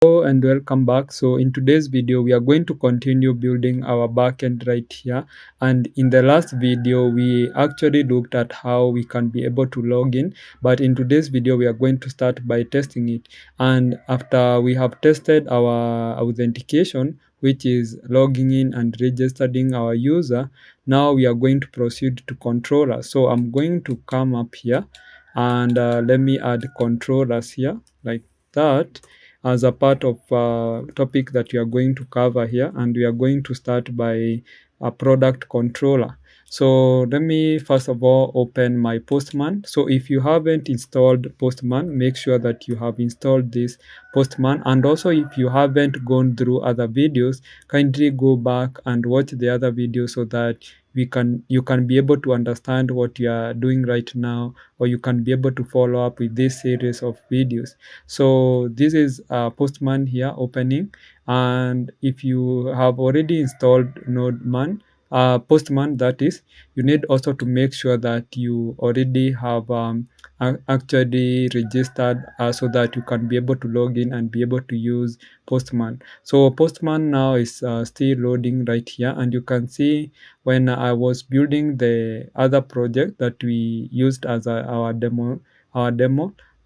Hello and welcome back. So in today's video we are going to continue building our backend right here, and in the last video we actually looked at how we can be able to log in, but in today's video we are going to start by testing it. And after we have tested our authentication, which is logging in and registering our user, now we are going to proceed to controllers. So I'm going to come up here and let me add controllers here like that as a part of topic that we are going to cover here, and we are going to start by a product controller. So let me first of all open my Postman. So if you haven't installed Postman, make sure that you have installed this Postman, and also if you haven't gone through other videos, kindly go back and watch the other videos so that you can be able to understand what you are doing right now, or you can be able to follow up with this series of videos. So this is Postman here opening, and if you have already installed Node-man, Postman that is, you need also to make sure that you already have actually registered so that you can be able to log in and be able to use Postman. So Postman now is still loading right here, and you can see when I was building the other project that we used as our demo.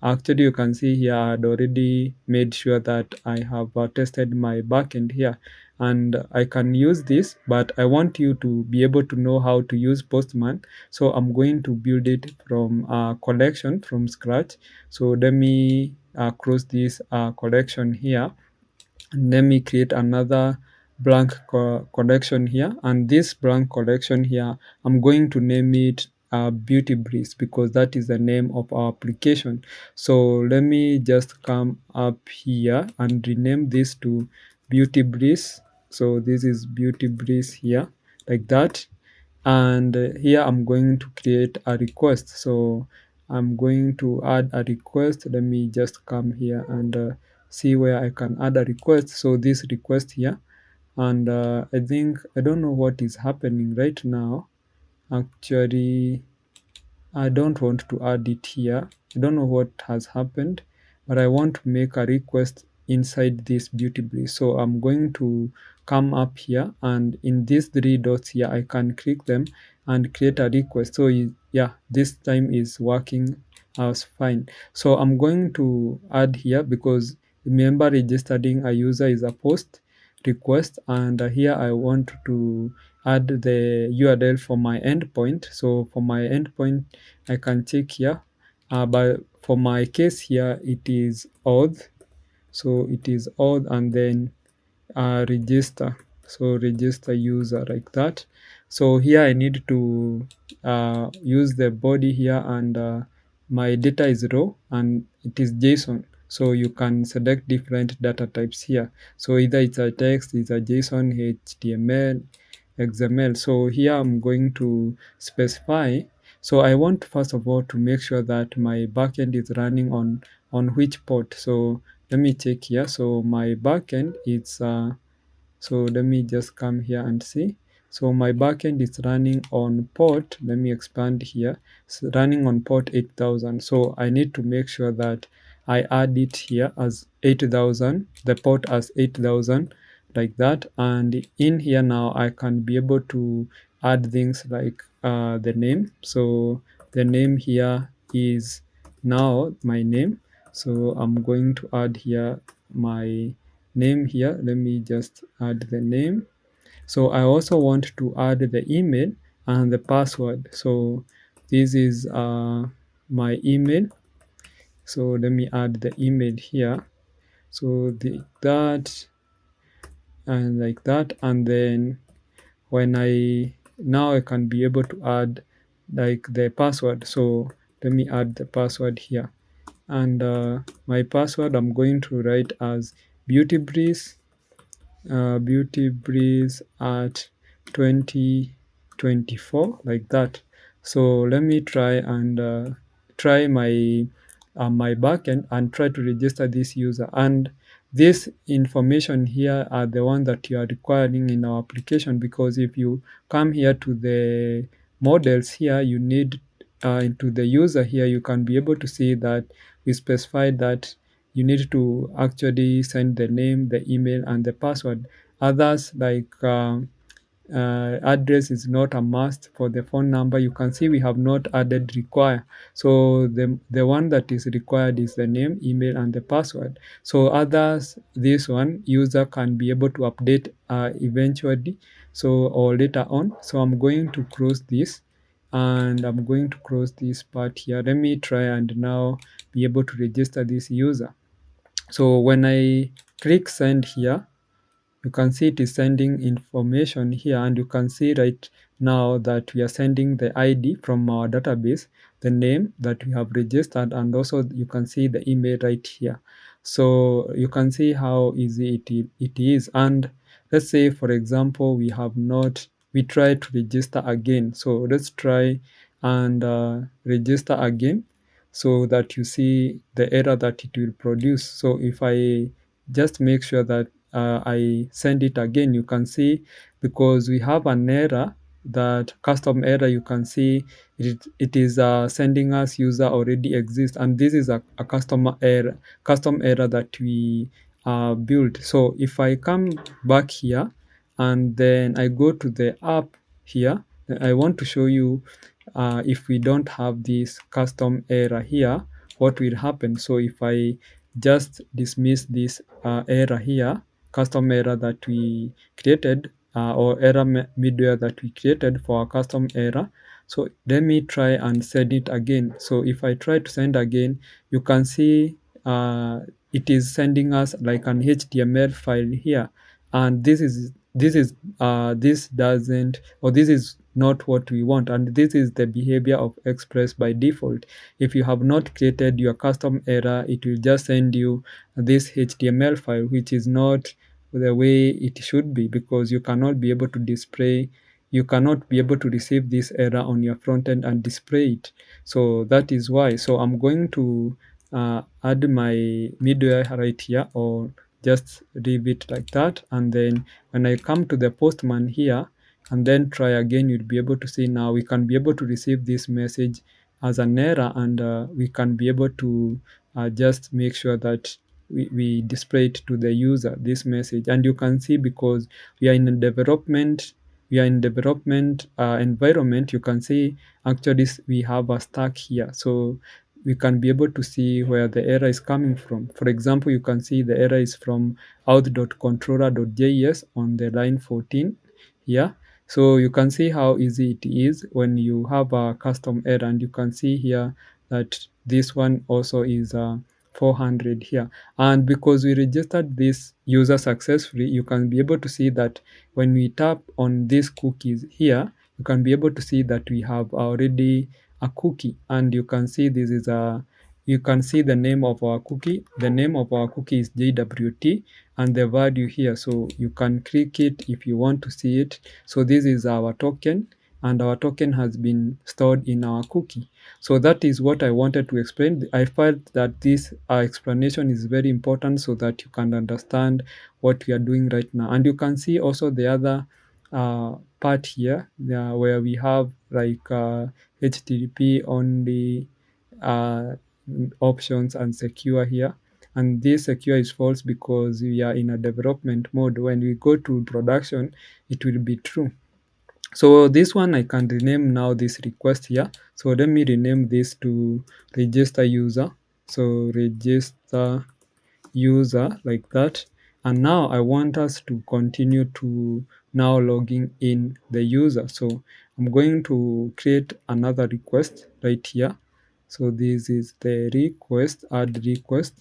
Actually, you can see here I had already made sure that I have tested my backend here, and I can use this, but I want you to be able to know how to use Postman. So I'm going to build it from a collection from scratch. So let me close this collection here, and let me create another blank collection here, and this blank collection here I'm going to name it Beauty Breeze, because that is the name of our application. So let me just come up here and rename this to Beauty Breeze. So this is Beauty Breeze here like that, and here I'm going to create a request. So I'm going to add a request. Let me just come here and see where I can add a request. So this request here, and I don't know what is happening right now. Actually, I don't want to add it here. I don't know what has happened, but I want to make a request inside this Beauty Breeze. So I'm going to come up here, and in these three dots here I can click them and create a request. So yeah, this time is working as fine. So I'm going to add here, because remember, registering a user is a post request, and here I want to add the URL for my endpoint. So for my endpoint I can check here, but for my case here it is auth. So it is auth, and then register. So register user like that. So here I need to use the body here, and my data is raw and it is JSON. So you can select different data types here. So either it's a text, it's a JSON, HTML, XML. So here I'm going to specify. So I want first of all to make sure that my backend is running on which port. So let me check here. So my backend is so let me just come here and see. So my backend is running on port, let me expand here, it's running on port 8000. So I need to make sure that I add it here as 8000, the port as 8000 like that. And in here now I can be able to add things like the name. So the name here is now my name. So I'm going to add here my name here. Let me just add the name. So I also want to add the email and the password. So this is my email. So let me add the email here. So that and like that, and then when now I can be able to add like the password. So let me add the password here, and my password I'm going to write as beauty breeze at 2024 like that. So let me try and try my backend and try to register this user, and this information here are the one that you are requiring in our application, because if you come here to the models here, you need into the user here, you can be able to see that we specified that you need to actually send the name, the email, and the password. Others like address is not a must. For the phone number, you can see we have not added require. So the one that is required is the name, email, and the password. So others, this one user can be able to update eventually, so or later on. So I'm going to close this, and I'm going to close this part here. Let me try and now be able to register this user. So when I click send here, you can see it is sending information here, and you can see right now that we are sending the ID from our database, the name that we have registered, and also you can see the email right here. So you can see how easy it is. And let's say, for example, we try to register again. So let's try and register again, so that you see the error that it will produce. So if I just make sure that I send it again, you can see, because we have an error, that custom error, you can see it is sending us user already exists, and this is a custom error that we built. So if I come back here and then I go to the app here, I want to show you if we don't have this custom error here, what will happen. So if I just dismiss this error here, custom error that we created, or error middleware that we created for our custom error. So let me try and send it again. So if I try to send again, you can see it is sending us like an HTML file here, and this doesn't, or this is not what we want, and this is the behavior of Express by default. If you have not created your custom error, it will just send you this HTML file, which is not the way it should be, because you cannot be able to display, you cannot be able to receive this error on your front end and display it. So that is why. So I'm going to add my middleware right here, or just leave it like that. And then when I come to the Postman here and then try again, you'll be able to see now we can be able to receive this message as an error, and we can be able to just make sure that we display it to the user, this message. And you can see, because we are in a development, environment, you can see actually we have a stack here. So we can be able to see where the error is coming from. For example, you can see the error is from auth.controller.js on the line 14 here. So you can see how easy it is when you have a custom error, and you can see here that this one also is 400 here. And because we registered this user successfully, you can be able to see that when we tap on these cookies here, you can be able to see that we have already a cookie, and you can see this is you can see the name of our cookie. The name of our cookie is JWT, and the value here, so you can click it if you want to see it. So this is our token, and our token has been stored in our cookie. So that is what I wanted to explain. I felt that this explanation is very important, so that you can understand what we are doing right now. And you can see also the other part here, where we have like HTTP only options and secure here. And this secure is false because we are in a development mode. When we go to production, it will be true. So this one I can rename now this request here. So let me rename this to register user. So register user, like that. And now I want us to continue to now logging in the user. So I'm going to create another request right here. So this is the request, add request.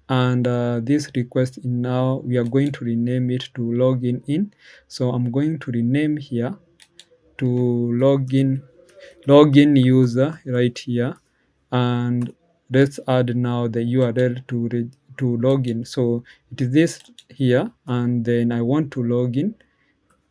And this request now we are going to rename it to login in. So I'm going to rename here to login user right here, and let's add now the URL to login. So it is this here, and then I want to login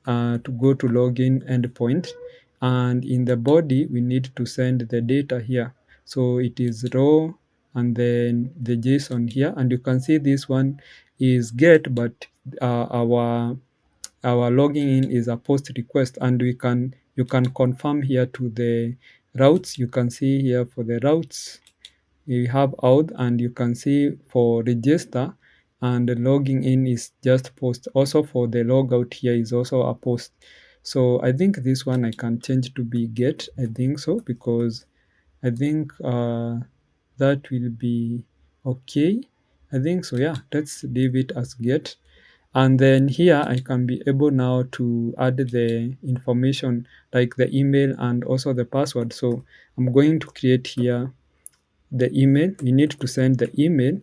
to go to login endpoint, and in the body we need to send the data here. So it is raw, and then the JSON here, and you can see this one is get, but our logging in is a post request, and you can confirm here to the routes. You can see here for the routes, we have auth, and you can see for register and logging in is just post. Also for the logout here is also a post. So I think this one I can change to be get. I think so, because I think that will be okay. I think so. Yeah, let's leave it as get. And then here I can be able now to add the information like the email and also the password. So I'm going to create here the email. We need to send the email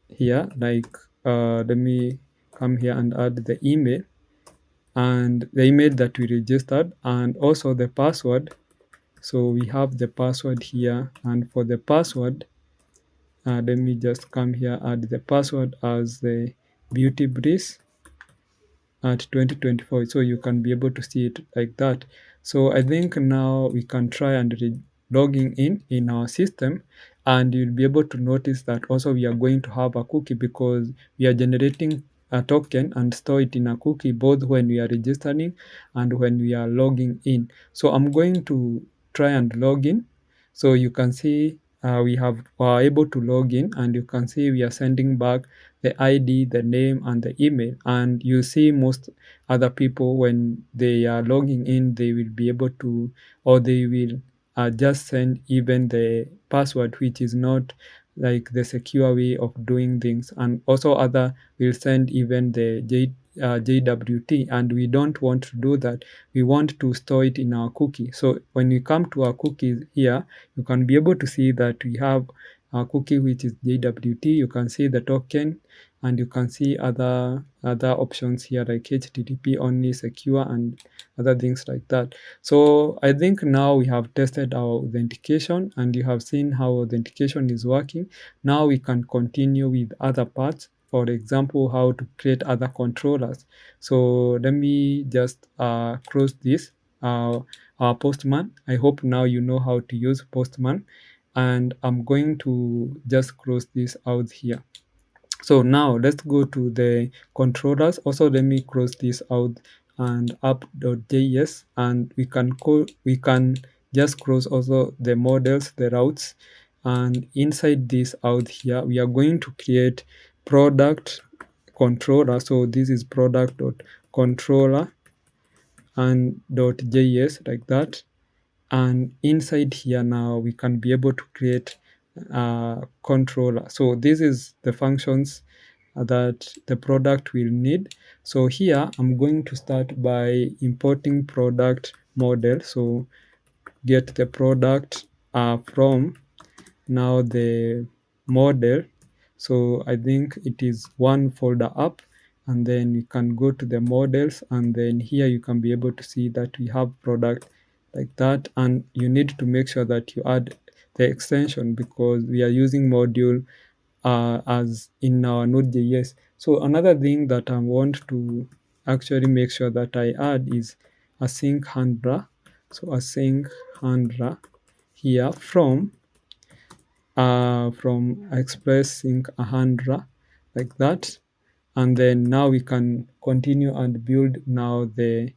here, like let me come here and add the email and the email that we registered, and also the password. So we have the password here, and for the password, let me just come here, add the password as the beauty breeze at 2024, so you can be able to see it like that. So I think now we can try and logging in our system, and you'll be able to notice that also we are going to have a cookie, because we are generating a token and store it in a cookie both when we are registering and when we are logging in. So I'm going to try and log in. So you can see we are able to log in, and you can see we are sending back the ID, the name, and the email. And you see most other people, when they are logging in, they will be able to, or they will just send even the password, which is not like the secure way of doing things. And also other will send even the JWT, and we don't want to do that. We want to store it in our cookie. So when we come to our cookies here, you can be able to see that we have a cookie which is JWT. You can see the token, and you can see other options here like HTTP only, secure, and other things like that. So I think now we have tested our authentication, and you have seen how authentication is working. Now we can continue with other parts. For example, how to create other controllers. So let me just close this Postman. I hope now you know how to use Postman, and I'm going to just close this out here. So now let's go to the controllers. Also, let me close this out and app.js, and we can just close also the models, the routes, and inside this out here, we are going to create product controller. So this is product.controller and .js like that. And inside here now we can be able to create a controller. So this is the functions that the product will need. So here I'm going to start by importing product model. So get the product from now the model. So I think it is one folder up, and then you can go to the models, and then here you can be able to see that we have product like that. And you need to make sure that you add the extension, because we are using module as in our Node.js. So another thing that I want to actually make sure that I add is async handler. So async handler here from express sync a handler like that. And then now we can continue and build now the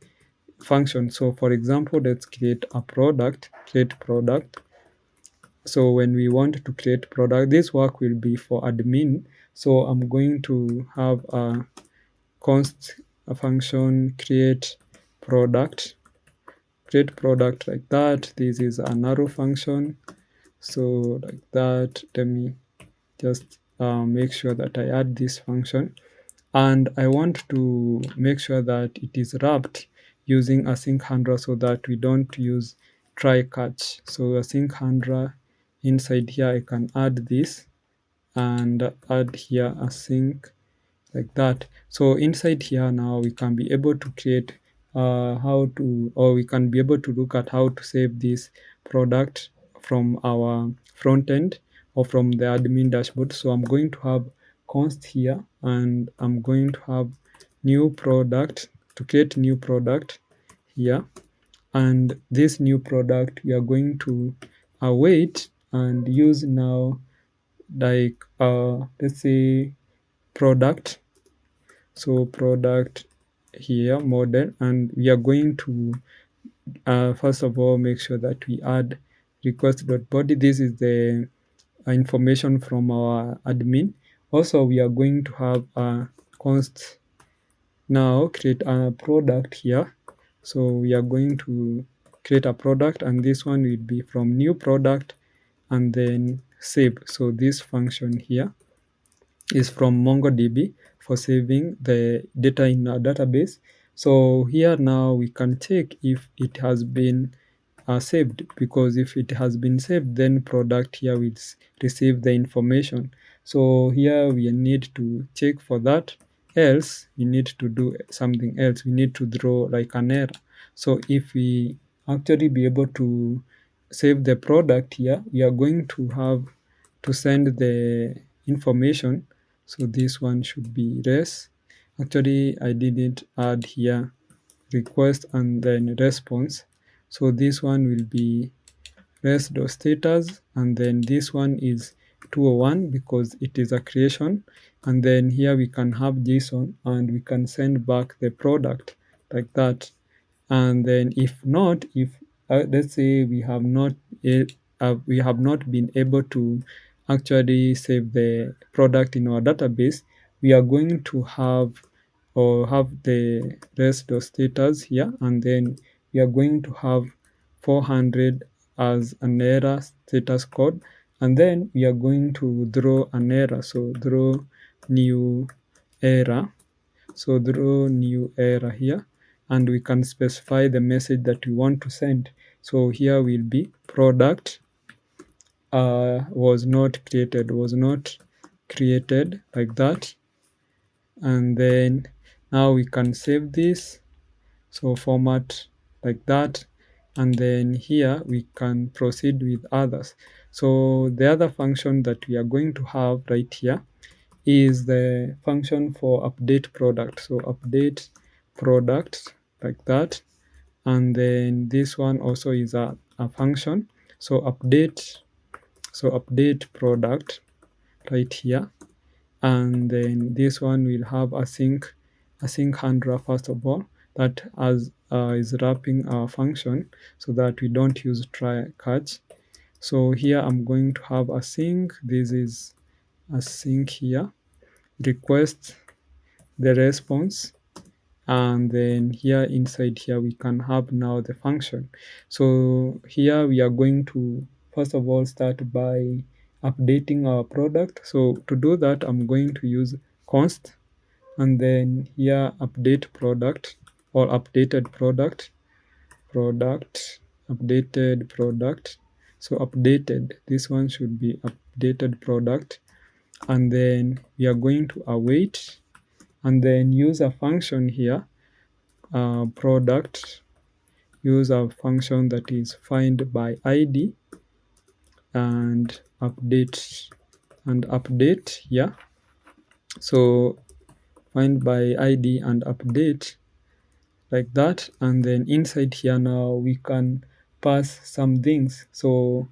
function. So for example, let's create a product, create product. So when we want to create product, this work will be for admin. So I'm going to have a const a function product create product like that. This is an arrow function. So like that, let me just make sure that I add this function, and I want to make sure that it is wrapped using async handler, so that we don't use try catch. So async handler, inside here I can add this and add here async like that. So inside here now we can be able to create we can be able to look at how to save this product from our front end or from the admin dashboard. So I'm going to have const here, and I'm going to have new product to create new product here. And this new product we are going to await and use now, like let's say product. So product here model, and we are going to first of all make sure that we add request.body. This is the information from our admin. Also, we are going to have a const now create a product here. So we are going to create a product, and this one will be from new product and then save. So this function here is from MongoDB for saving the data in our database. So here now we can check if it has been saved, because if it has been saved, then product here will receive the information. So here we need to check for that, else we need to do something else. We need to draw like an error. So if we actually be able to save the product here, we are going to have to send the information. So this one should be res. Actually, I didn't add here request and then response. So this one will be res.status, and then this one is 201 because it is a creation. And then here we can have JSON and we can send back the product like that. And then if not, if let's say we have not been able to actually save the product in our database, we are going to have the rest.status here, and then we are going to have 400 as an error status code, and then we are going to draw an error. So draw new error. So draw new error here, and we can specify the message that we want to send. So here will be product was not created like that. And then now we can save this. So format like that. And then here we can proceed with others. So the other function that we are going to have right here is the function for update product. So update product like that. And then this one also is a function. So update product right here. And then this one will have async handler first of all, that is wrapping our function so that we don't use try catch. So here I'm going to have async. This is async here, request the response, and then here inside here we can have now the function. So here we are going to first of all start by updating our product. So to do that, I'm going to use const, and then here update product or updated product, updated product. So updated, this one should be updated product, and then we are going to await, and then use a function here, product, use a function that is find by ID and update here. So find by ID and update like that. And then inside here now we can pass some things. So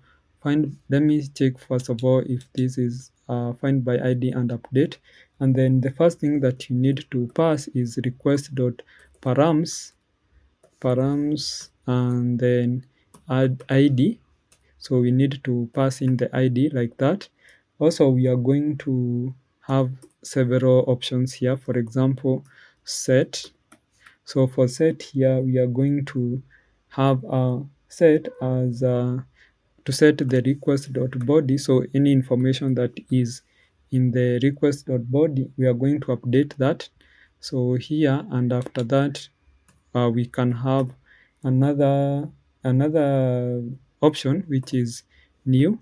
let me check first of all if this is find by ID and update. And then the first thing that you need to pass is request.params, and then add ID. So we need to pass in the ID like that. Also, we are going to have several options here. For example, set. So for set here, we are going to have a set as to set the request.body. So any information that is in the request.body, we are going to update that. So here, and after that, we can have another option which is new,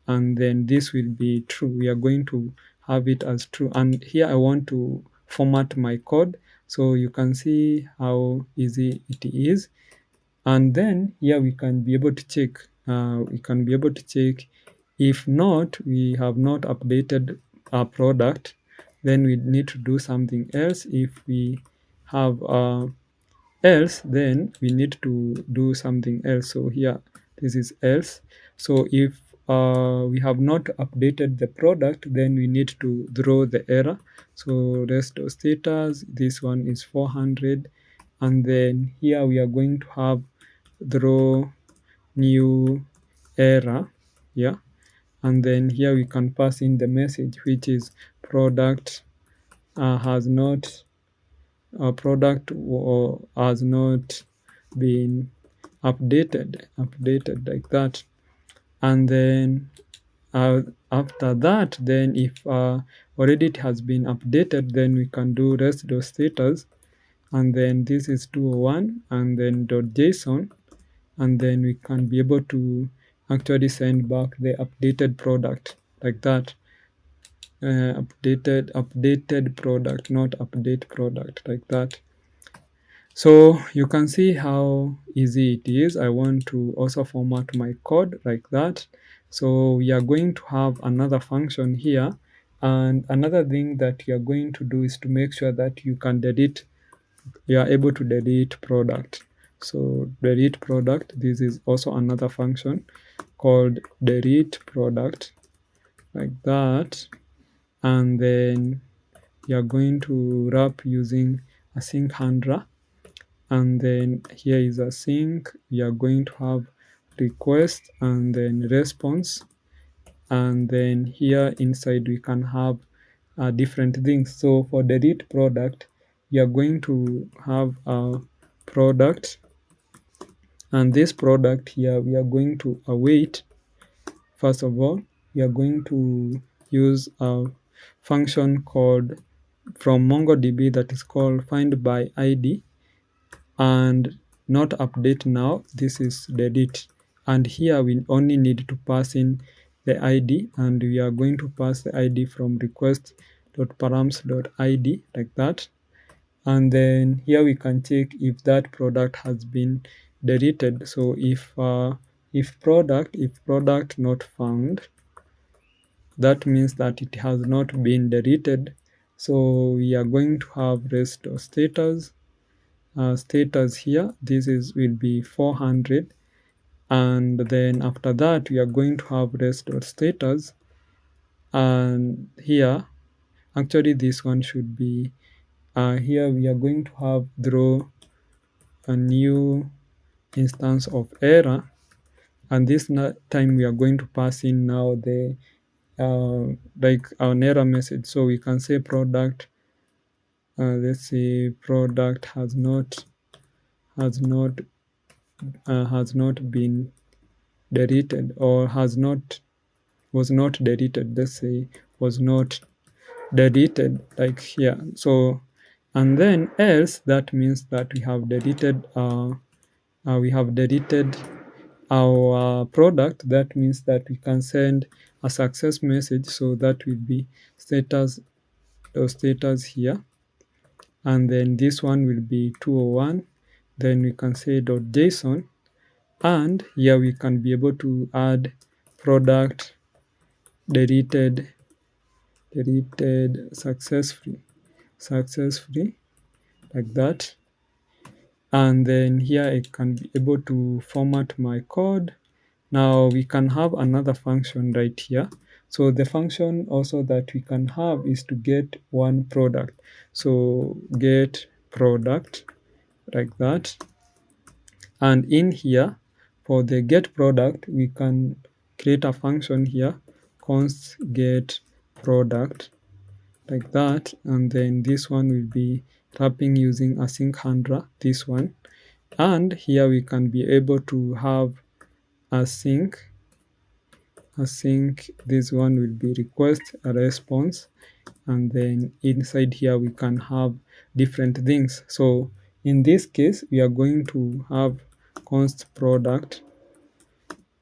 and then this will be true. We are going to have it as true, and here I want to format my code so you can see how easy it is. And then here we can be able to check, if not, we have not updated our product, then we need to do something else. If we have else, then we need to do something else. So here this is else. So if we have not updated the product, then we need to throw the error. So rest of status, this one is 400, and then here we are going to have throw new error. Yeah, and then here we can pass in the message, which is product has not has not been updated like that. And then after that, then if already it has been updated, then we can do rest.status, and then this is 201, and then .json, and then we can be able to actually send back the updated product like that. Updated product, not update product, like that. So you can see how easy it is. I want to also format my code like that. So we are going to have another function here, and another thing that you are going to do is to make sure that you are able to delete product. So delete product, this is also another function called delete product like that. And then you are going to wrap using async handler, and then here is async. We are going to have request and then response, and then here inside we can have different things. So for delete product, we are going to have a product, and this product here we are going to await. First of all, we are going to use a function called from MongoDB that is called find by ID, and not update now, this is delete. And here we only need to pass in the ID, and we are going to pass the ID from request.params.id like that. And then here we can check if that product has been deleted. So if product not found, that means that it has not been deleted. So we are going to have rest.status status here. This will be 400, and then after that we are going to have rest.status, and here actually this one should be here we are going to have throw a new instance of error, and this time we are going to pass in now the like an error message. So we can say product, let's say product has not been deleted, or was not deleted. Let's say was not deleted, like here. So and then else, that means that we have deleted our product. That means that we can send a success message. So that will be status here, and then this one will be 201. Then we can say .json, and here we can be able to add product deleted successfully like that. And then here I can be able to format my code. Now we can have another function right here. So the function also that we can have is to get one product. So get product like that. And in here, for the get product, we can create a function here, const get product like that. And then this one will be wrapping using async handler, this one. And here we can be able to have async. This one will be request a response, and then inside here we can have different things. So in this case, we are going to have const product,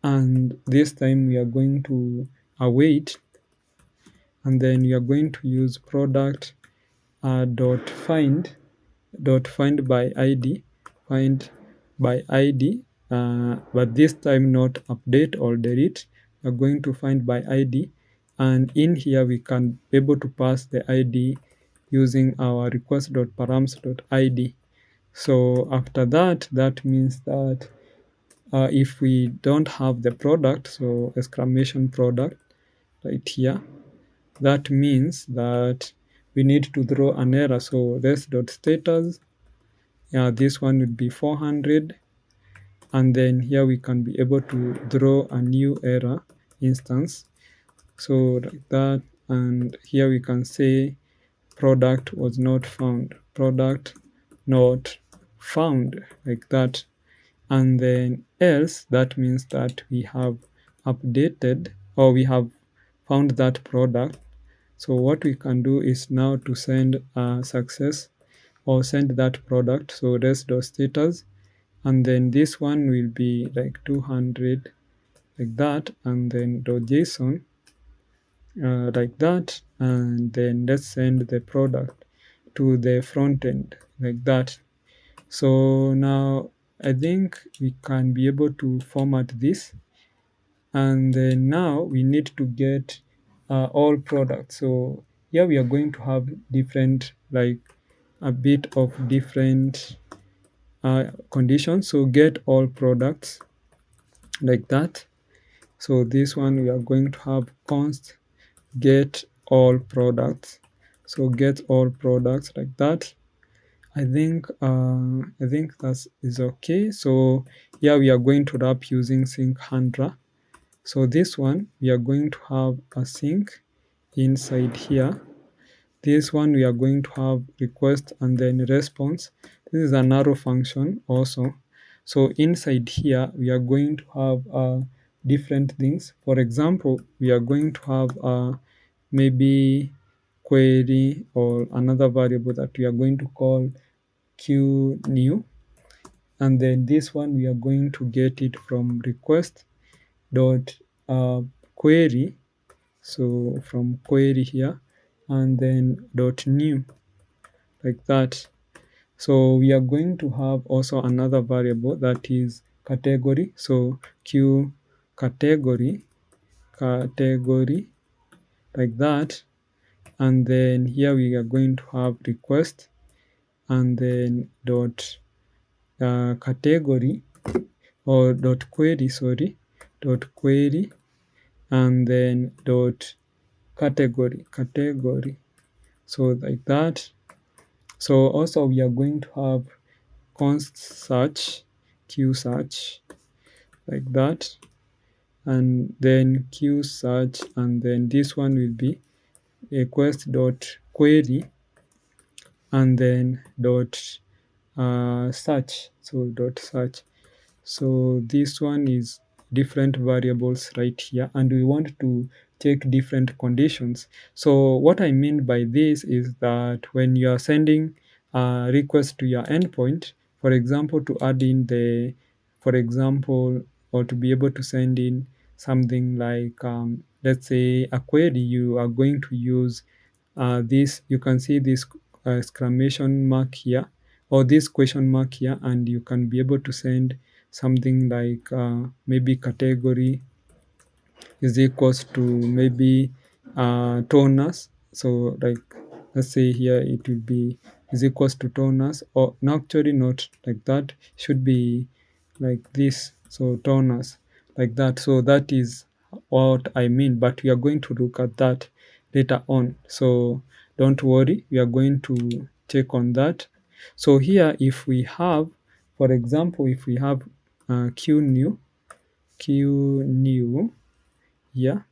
and this time we are going to await, and then we are going to use product find by ID, but this time not update or delete. We are going to find by ID, and in here we can be able to pass the ID using our request.params.id. So after that, that means that if we don't have the product, so exclamation product right here, that means that we need to throw an error. So this.status, this one would be 400, and then here we can be able to throw a new error instance. So like that, and here we can say product was not found, product not found, like that. And then else, that means that we have updated or we have found that product. So what we can do is now to send a success or send that product. So res.status, and then this one will be like 200, like that, and then .json, like that, and then let's send the product to the front end, like that. So now I think we can be able to format this, and then now we need to get all products. So here we are going to have different, like a bit of different conditions. So get all products, like that. So this one we are going to have const get all products. So get all products, like that. I think that is okay. So here we are going to wrap using sync handler. So this one we are going to have a sync inside here. This one we are going to have request and then response. This is an arrow function also. So inside here we are going to have different things. For example, we are going to have maybe query or another variable that we are going to call q new, and then this one we are going to get it from request dot query, so from query here, and then dot new, like that. So we are going to have also another variable that is category. So q category, like that. And then here we are going to have request and then dot category or dot query, sorry, dot query, and then dot category. So like that. So also we are going to have const search, q search, like that, and then q search, and then this one will be request dot query and then dot search, so dot search. So this one is different variables right here, and we want to take different conditions. So what I mean by this is that when you are sending a request to your endpoint, for example, to add in the, for example, or to be able to send in something like, let's say a query, you are going to use this, you can see this exclamation mark here, or this question mark here, and you can be able to send something like maybe category is equals to maybe toners. So like let's say here it will be is equals to toners, or no, actually not like that, should be like this, so toners, like that. So that is what I mean, but we are going to look at that later on, so don't worry, we are going to check on that. So here if we have, for example, if we have q new here,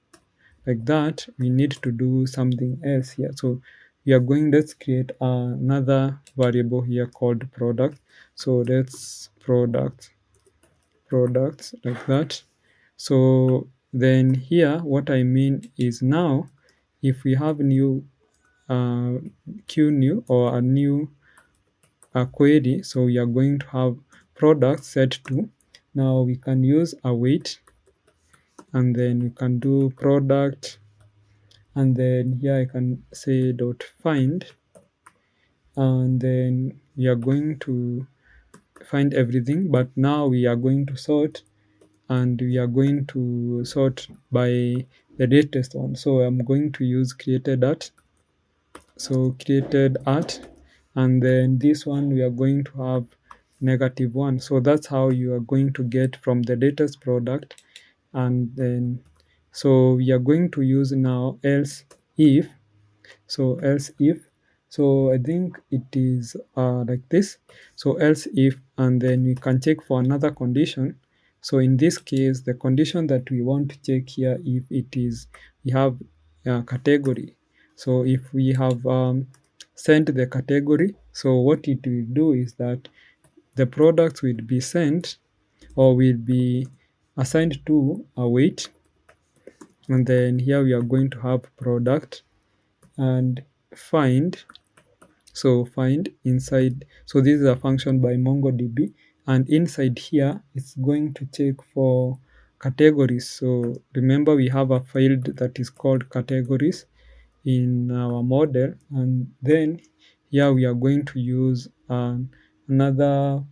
like that, we need to do something else here. So we are going, let's create another variable here called product. So let's products, like that. So then here what I mean is, now if we have new q new or a new query, so we are going to have product set to, now we can use await, and then we can do product, and then here I can say dot find, and then we are going to find everything, but now we are going to sort, and we are going to sort by the latest one. So I'm going to use created at, so created at, and then this one we are going to have -1. So that's how you are going to get from the latest product. And then so we are going to use now else if, so else if, so I think it is like this. So else if, and then we can check for another condition So in this case, the condition that we want to check here, if it is we have a category. So if we have sent the category, so what it will do is that the products will be sent or will be assigned to a weight, and then here we are going to have product and find. So find inside, so this is a function by MongoDB, and inside here it's going to check for categories. So remember, we have a field that is called categories in our model, and then here we are going to use another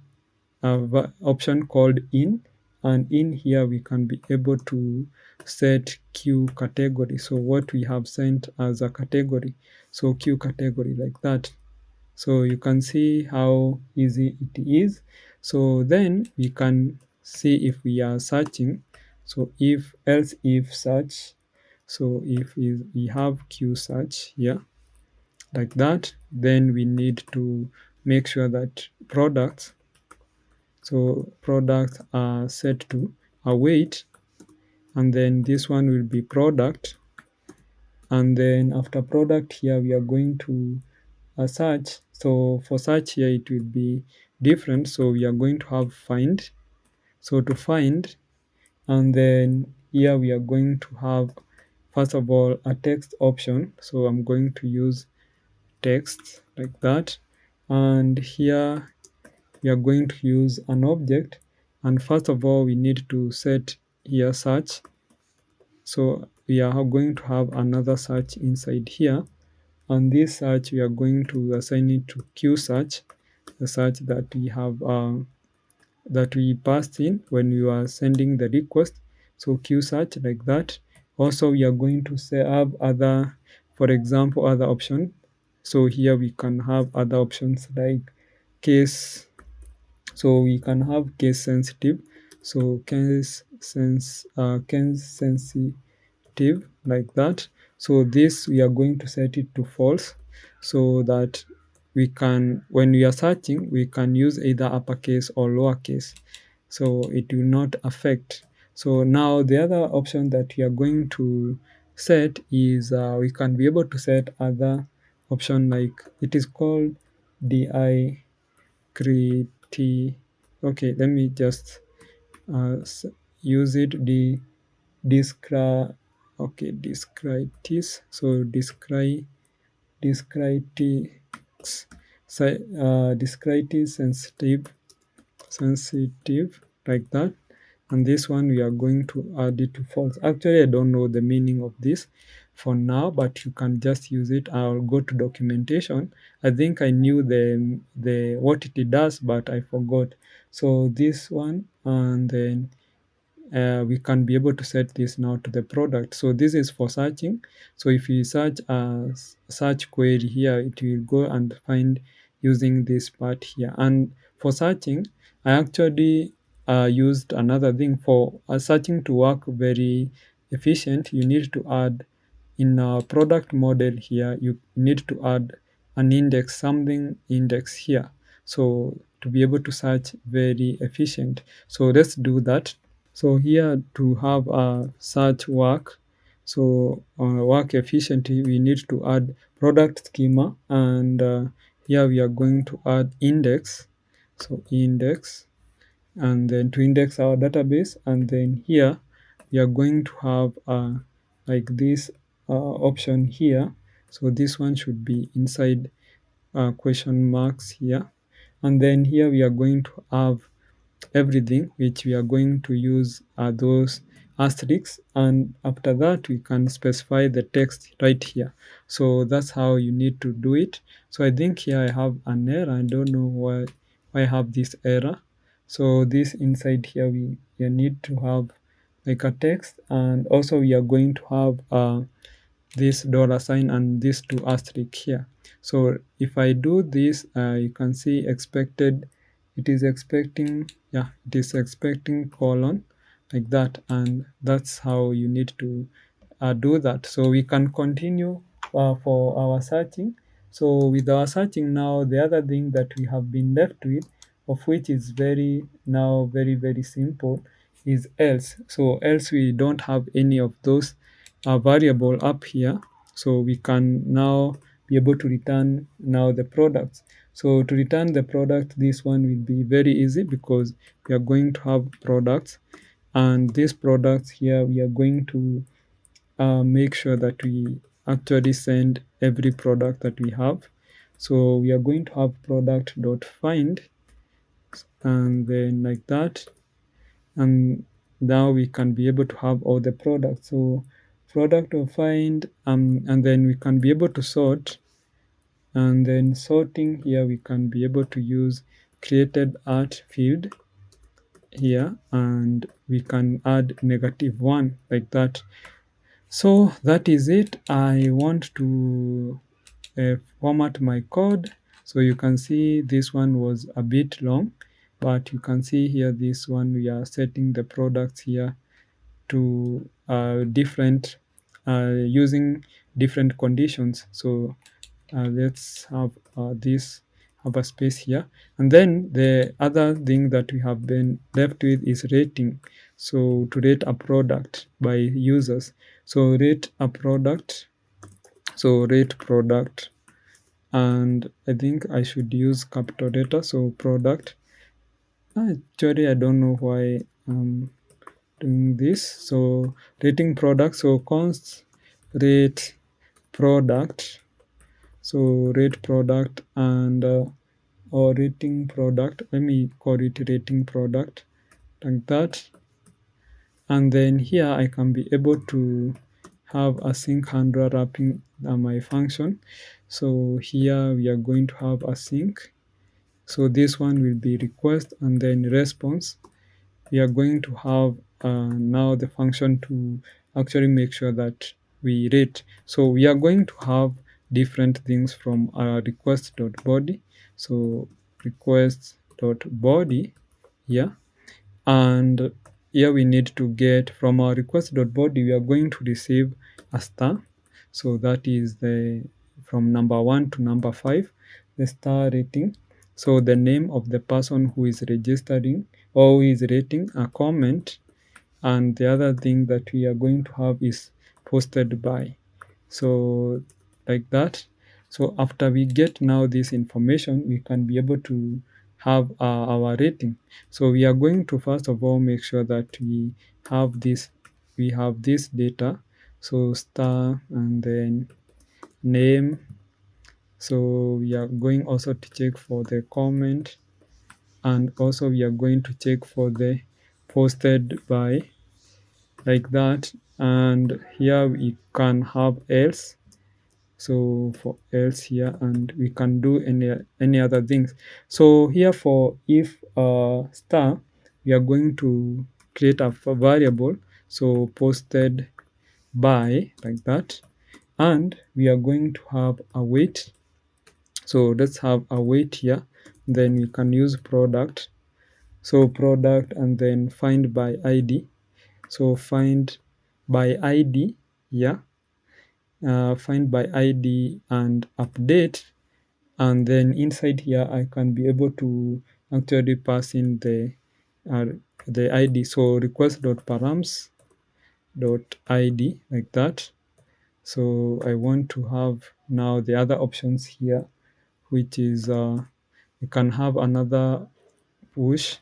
option called in, and in here we can be able to set q category. So what we have sent as a category, so q category, like that. So you can see how easy it is. So then we can see if we are searching. So if else if search, so if we have q search here, like that, then we need to make sure that products, so products are set to await, and then this one will be product, and then after product here we are going to search. So for search here it will be different, so we are going to have find. So to find, and then here we are going to have first of all a text option, so I'm going to use text, like that, and here we are going to use an object, and first of all we need to set here search. So we are going to have another search inside here, and this search we are going to assign it to q search, the search that we have that we passed in when we were sending the request. So q search, like that. Also we are going to have other, for example, other option. So here we can have other options like case. So we can have case sensitive. So case sensitive, like that. So this we are going to set it to false, so that we can, when we are searching, we can use either uppercase or lowercase, so it will not affect. So now the other option that we are going to set is we can be able to set other option, like it is called di okay, let me just use it, describe, okay, descriptis, so descriptis, descriptis sensitive, like that. And this one we are going to add it to false. Actually I don't know the meaning of this for now, but you can just use it. I'll go to documentation. I think I knew the what it does, but I forgot. So this one, and then we can be able to set this now to the product. So this is for searching. So if you search a search query here, it will go and find using this part here. And for searching, I actually used another thing for searching to work very efficient. You need to add in a product model here, you need to add an index, something index here, so to be able to search very efficient. So let's do that. So here, to have a search work, so work efficiently, we need to add product schema, and here we are going to add index. So index, and then to index our database, and then here we are going to have like this option here. So this one should be inside question marks here, and then here we are going to have everything which we are going to use are those asterisks, and after that we can specify the text right here. So that's how you need to do it. So I think here I have an error. I don't know why I have this error. So this inside here we need to have like a text, and also we are going to have this dollar sign and these two asterisk here. So if I do this, you can see expected, it is expecting, yeah, it is expecting colon, like that, and that's how you need to do that. So we can continue for our searching. So with our searching now, the other thing that we have been left with, of which is very simple, is else. So else we don't have any of those variable up here. So we can now be able to return now the products. So to return the product, this one will be very easy because we are going to have products, and these products here we are going to make sure that we actually send every product that we have. So we are going to have product.find, and then like that, and now we can be able to have all the products. So product.find, and then we can be able to sort, and then sorting here we can be able to use created at field here, and we can add -1 like that. So that is it. I want to format my code. So you can see this one was a bit long, but you can see here this one we are setting the products here to different using different conditions. So let's have this have a space here, and then the other thing that we have been left with is rating. So to rate a product by users, so rate a product, so rate product, and I think I should use capital letter. So product, actually I don't know why I'm doing this. So rating product, so const rate product, so rate product, and or rating product, let me call it rating product like that. And then here I can be able to have a sync handler wrapping my function. So here we are going to have a sync. So this one will be request, and then response. We are going to have now the function to actually make sure that we rate. So we are going to have different things from our request.body. So request.body here, and here we need to get from our request.body, we are going to receive a star. So that is the from number 1 to number 5, the star rating. So the name of the person who is registering or who is rating a comment, and the other thing that we are going to have is posted by. So like that. So after we get now this information, we can be able to have our rating. So we are going to first of all make sure that we have this data. So star, and then name. So we are going also to check for the comment, and also we are going to check for the posted by like that. And here we can have else. So for else here, and we can do any other things. So here for if star, we are going to create a variable, so posted by like that, and we are going to have a weight. So let's have a weight here, then we can use product. So product, and then find by id. So find by id, yeah, find by id and update, and then inside here I can be able to actually pass in the id. So request.params.id like that. So I want to have now the other options here, which is we can have another push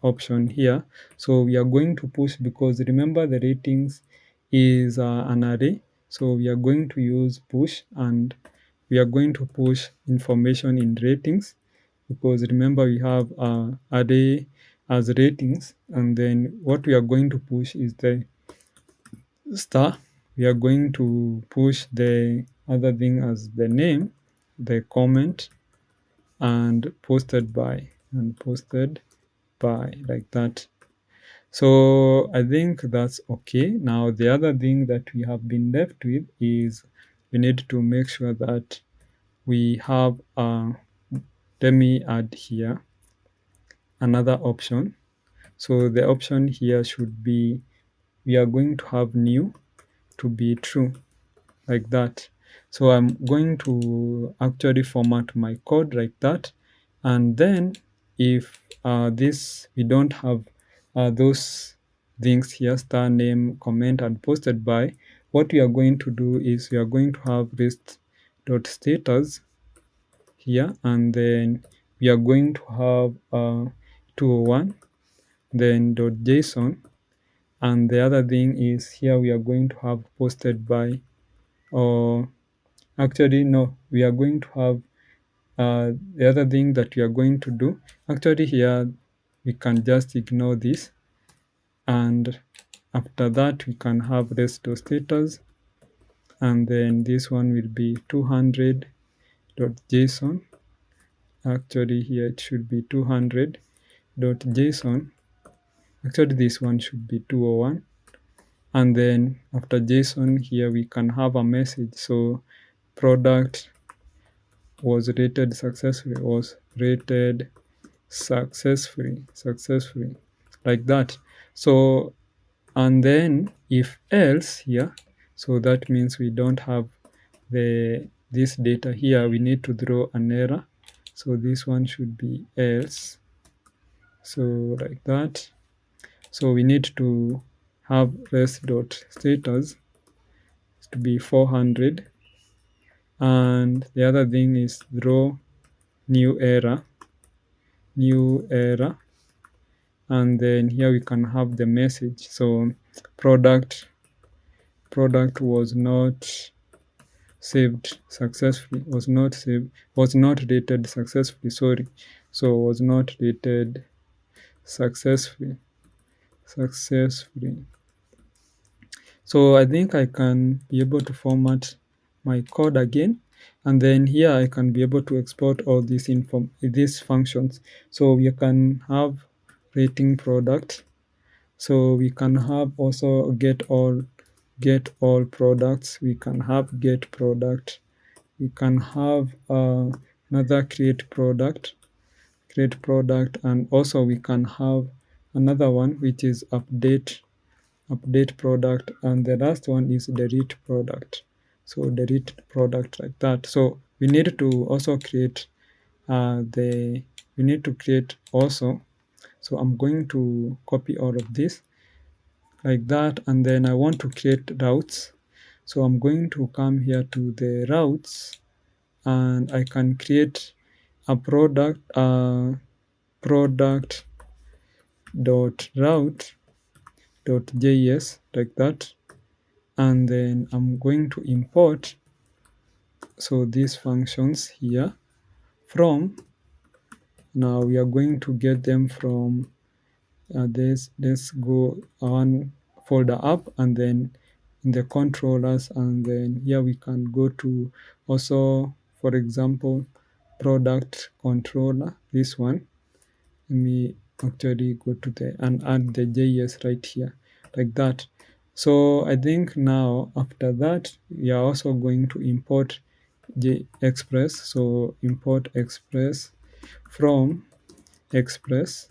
option here. So we are going to push, because remember the ratings is an array. So we are going to use push, and we are going to push information in ratings, because remember we have array as ratings, and then what we are going to push is the star. We are going to push the other thing as the name, the comment, and posted by, and posted by like that. So I think that's okay. Now the other thing that we have been left with is we need to make sure that we have let me add here another option. So the option here should be, we are going to have new to be true like that. So I'm going to actually format my code like that, and then if this we don't have those things here, star name, comment, and posted by, what we are going to do is we are going to have list.status here, and then we are going to have 201, then .json, and the other thing is here we are going to have posted by, or actually no, we are going to have the other thing that we are going to do, actually here we can just ignore this, and after that we can have rest.status, and then this one will be 200.json. Actually here it should be 200.json. Actually this one should be 201, and then after JSON here we can have a message. So product was rated successfully, like that. So, and then if else here, so that means we don't have this data here, we need to throw an error. So this one should be else, so like that. So we need to have rest.status to be 400, and the other thing is throw new error, and then here we can have the message. So product was not saved successfully, was not rated successfully, sorry. So was not rated successfully. So I think I can be able to format my code again, and then here I can be able to export all these functions. So we can have rating product. So we can have also get all products. We can have get product. We can have another create product, and also we can have another one which is update product, and the last one is delete product. So delete product, like that. So we need to also create also. So I'm going to copy all of this like that, and then I want to create routes. So I'm going to come here to the routes, and I can create a product dot route.js, like that, and then I'm going to import so these functions here from, now we are going to get them from let's go one folder up, and then in the controllers, and then here we can go to also, for example, product controller, this one. Let me actually go to the and add the JS right here, like that. So I think now after that we are also going to import express. So import express from express,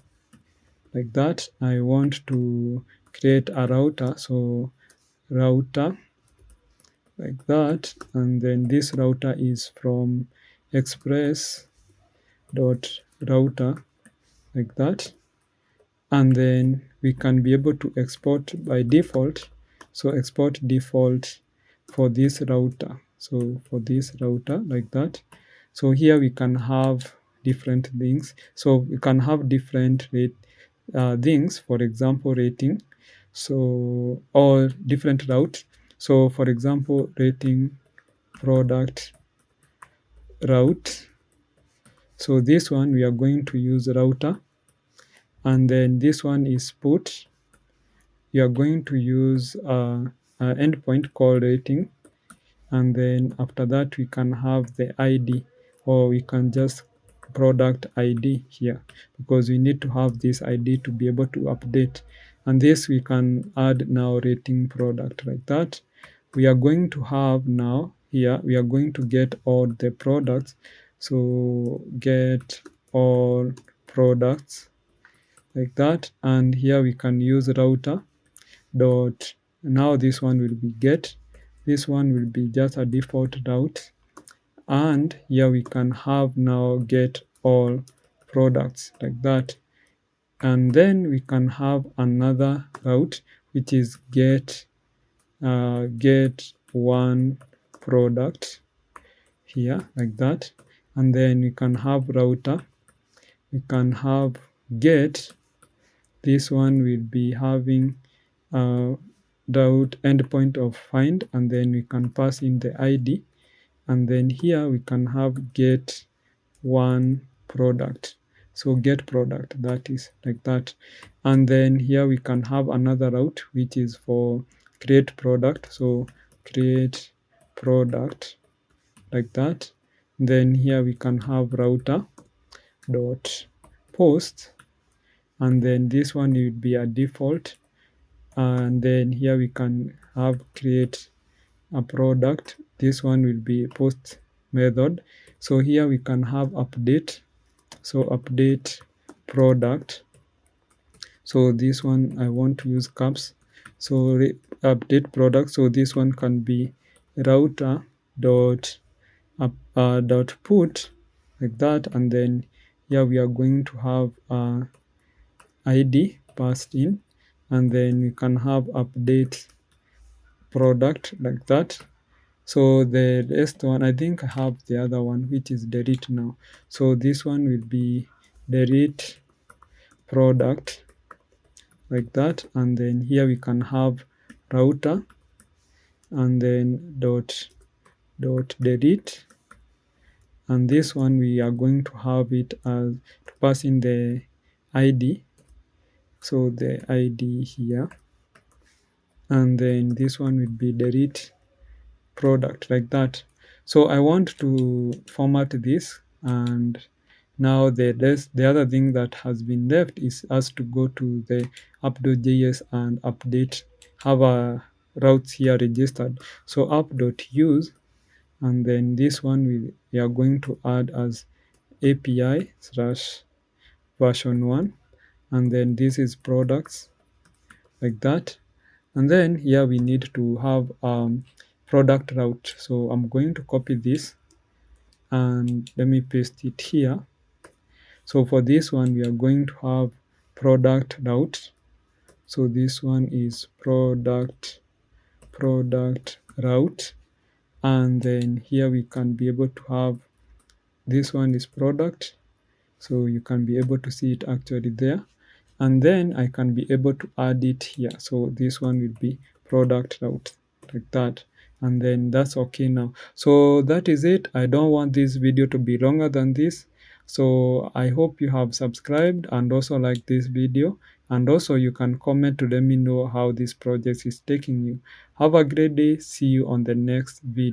like that. I want to create a router, so router, like that, and then this router is from express dot router, like that, and then we can be able to export by default. So export default for this router, so for this router, like that. So here we can have different things, so we can have different things, for example rating, so or different route. So for example rating product route, so this one we are going to use router, and then this one is put, we are going to use an endpoint called rating, and then after that we can have the ID, or we can just product ID here, because we need to have this ID to be able to update, and this we can add now rating product, like that. We are going to have now here, we are going to get all the products, so get all products, like that, and here we can use router dot, now this one will be get, this one will be just a default route, and here we can have now get all products, like that. and then we can have another route which is get one product here, like that. And then we can have router, we can have get. This one will be having route endpoint of find, and then we can pass in the ID, and then here we can have get one product. So get product, that is like that. And then here we can have another route which is for create product. So create product, like that. Then here we can have router dot post, and then this one will be a default. And then here we can have create a product. This one will be post method. So here we can have update. So update product. So this one I want to use caps. So update product. So this one can be router dot dot put, like that. And then here we are going to have ID passed in, and then we can have update product, like that. So the rest one, I think I have the other one which is delete now. So this one will be delete product, like that. And then here we can have router, and then dot delete. And this one we are going to have it as to pass in the ID. So the ID here, and then this one will be delete product, like that. So I want to format this, and now the other thing that has been left is us to go to the app.js and update, have a routes here registered. So app.use, and then this one we are going to add as API slash version 1, and then this is products, like that. And then here we need to have product route. So I'm going to copy this and let me paste it here. So for this one we are going to have product route. So this one is product route, and then here we can be able to have, this one is product, so you can be able to see it actually there. And then I can be able to add it here. So this one will be product route, like that. And then that's okay now. So that is it. I don't want this video to be longer than this. So I hope you have subscribed and also like this video. And also you can comment to let me know how this project is taking you. Have a great day. See you on the next video.